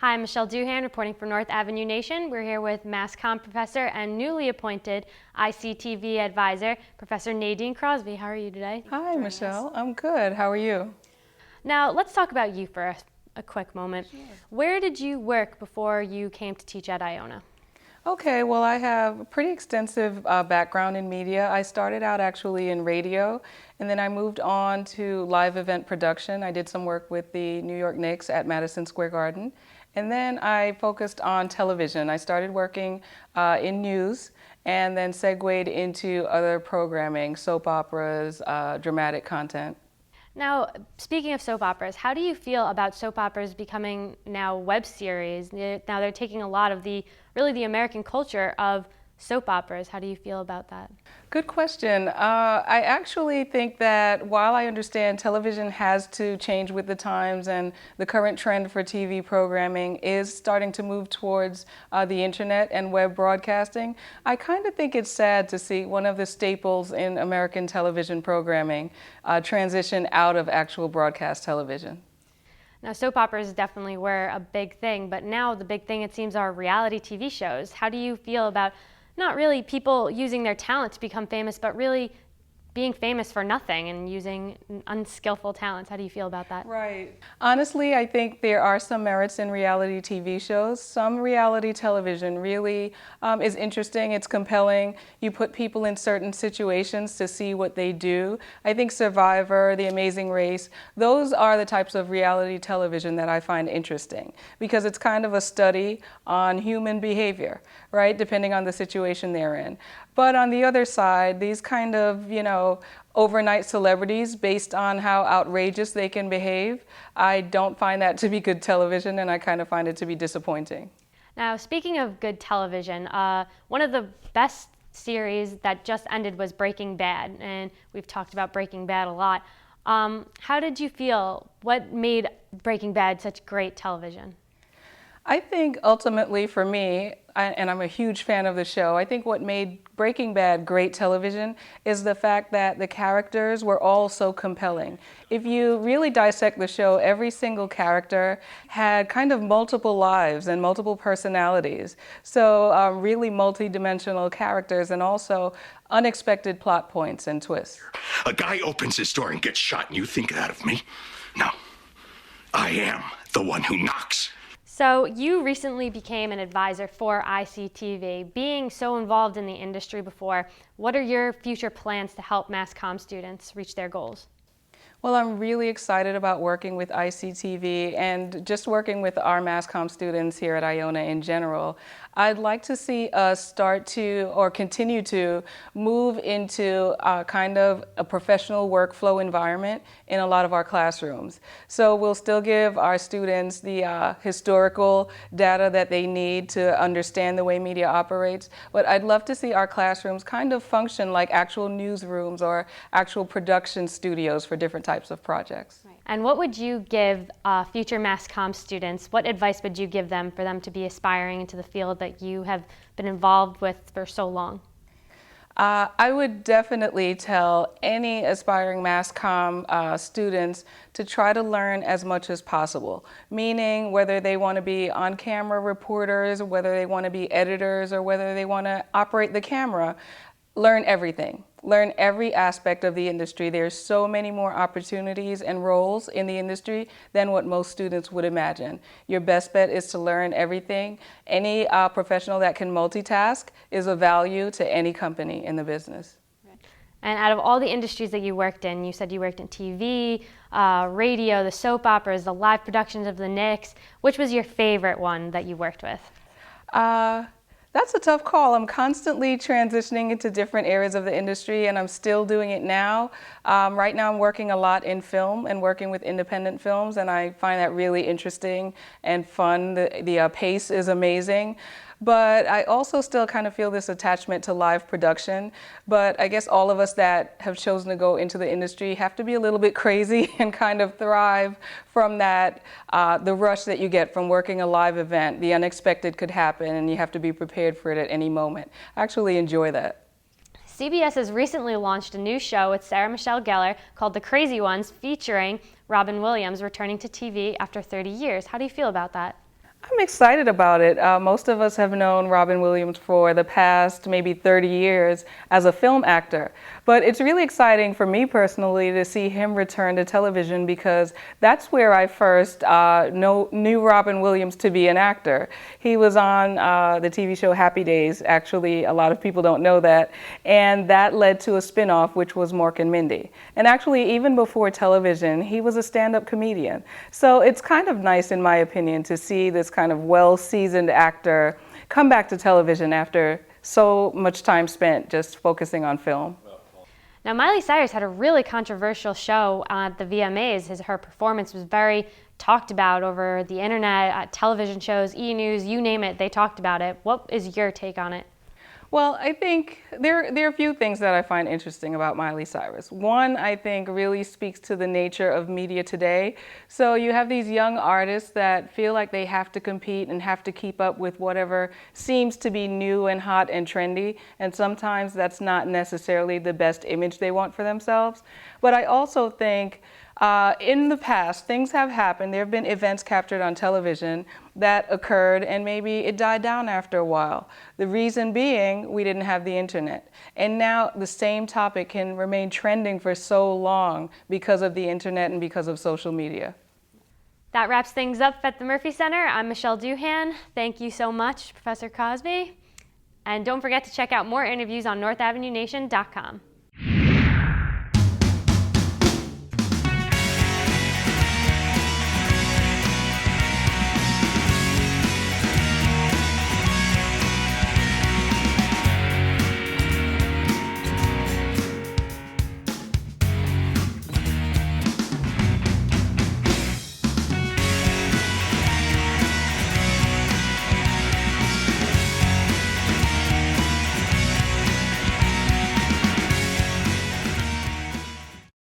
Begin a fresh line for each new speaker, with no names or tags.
Hi, I'm Michelle Doohan reporting for North Avenue Nation. We're here with Mass Comm professor and newly appointed ICTV Advisor, Professor Nadine Cosby. How are you today?
Hi, Michelle. I'm good. How are you?
Now, let's talk about you for a quick moment.
Sure.
Where did you work before you came to teach at Iona?
Okay, well, I have a pretty extensive background in media. I started out actually in radio, and then I moved on to live event production. I did some work with the New York Knicks at Madison Square Garden, and then I focused on television. I started working in news and then segued into other programming, soap operas, dramatic content.
Now, speaking of soap operas, how do you feel about soap operas becoming now web series? Now they're taking a lot of the American culture of soap operas. How do you feel about that?
Good question. I actually think that while I understand television has to change with the times and the current trend for TV programming is starting to move towards the internet and web broadcasting, I kind of think it's sad to see one of the staples in American television programming transition out of actual broadcast television.
Now, soap operas definitely were a big thing, but now the big thing, it seems, are reality TV shows. How do you feel about not really people using their talent to become famous, but really being famous for nothing and using unskillful talents? How do you feel about that?
Right. Honestly, I think there are some merits in reality TV shows. Some reality television really is interesting. It's compelling. You put people in certain situations to see what they do. I think Survivor, The Amazing Race, those are the types of reality television that I find interesting because it's kind of a study on human behavior, right, depending on the situation they're in. But on the other side, these kind of, overnight celebrities based on how outrageous they can behave, I don't find that to be good television, and I kind of find it to be disappointing.
Now, speaking of good television, one of the best series that just ended was Breaking Bad, and we've talked about Breaking Bad a lot. How did you feel? What made Breaking Bad such great television?
I think ultimately for me, and I'm a huge fan of the show, I think what made Breaking Bad great television is the fact that the characters were all so compelling. If you really dissect the show, every single character had kind of multiple lives and multiple personalities. So really multi-dimensional characters and also unexpected plot points and twists.
A guy opens his door and gets shot and you think that of me? No, I am the one who knocks.
So you recently became an advisor for ICTV. Being so involved in the industry before, what are your future plans to help mass comm students reach their goals?
Well, I'm really excited about working with ICTV and just working with our mass comm students here at Iona in general. I'd like to see us start to, or continue to, move into kind of a professional workflow environment in a lot of our classrooms. So we'll still give our students the historical data that they need to understand the way media operates, but I'd love to see our classrooms kind of function like actual newsrooms or actual production studios for different types of projects.
Right. And what would you give future mass comm students, what advice would you give them for them to be aspiring into the field that you have been involved with for so long?
I would definitely tell any aspiring mass comm students to try to learn as much as possible, meaning whether they want to be on-camera reporters, whether they want to be editors, or whether they want to operate the camera. Learn everything. Learn every aspect of the industry. There's so many more opportunities and roles in the industry than what most students would imagine. Your best bet is to learn everything. Any professional that can multitask is of value to any company in the business.
And out of all the industries that you worked in, you said you worked in TV, radio, the soap operas, the live productions of the Knicks. Which was your favorite one that you worked with?
That's a tough call. I'm constantly transitioning into different areas of the industry, and I'm still doing it now. Right now I'm working a lot in film and working with independent films, and I find that really interesting and fun. The pace is amazing. But I also still kind of feel this attachment to live production. But I guess all of us that have chosen to go into the industry have to be a little bit crazy and kind of thrive from that, the rush that you get from working a live event. The unexpected could happen and you have to be prepared for it at any moment. I actually enjoy that.
CBS has recently launched a new show with Sarah Michelle Gellar called The Crazy Ones, featuring Robin Williams returning to TV after 30 years. How do you feel about that?
I'm excited about it. Most of us have known Robin Williams for the past maybe 30 years as a film actor. But it's really exciting for me personally to see him return to television because that's where I first knew Robin Williams to be an actor. He was on the TV show Happy Days. Actually, a lot of people don't know that. And that led to a spin-off, which was Mork and Mindy. And actually, even before television, he was a stand-up comedian. So it's kind of nice, in my opinion, to see this kind of well-seasoned actor come back to television after so much time spent just focusing on film.
Now, Miley Cyrus had a really controversial show at the VMAs. Her performance was very talked about over the internet, television shows, E! News, you name it, they talked about it. What is your take on it?
Well, I think there are a few things that I find interesting about Miley Cyrus. One, I think, really speaks to the nature of media today. So you have these young artists that feel like they have to compete and have to keep up with whatever seems to be new and hot and trendy. And sometimes that's not necessarily the best image they want for themselves. But I also think in the past, things have happened. There have been events captured on television that occurred and maybe it died down after a while. The reason being, we didn't have the internet. And now the same topic can remain trending for so long because of the internet and because of social media.
That wraps things up at the Murphy Center. I'm Michelle Doohan. Thank you so much, Professor Cosby. And don't forget to check out more interviews on NorthAvenueNation.com.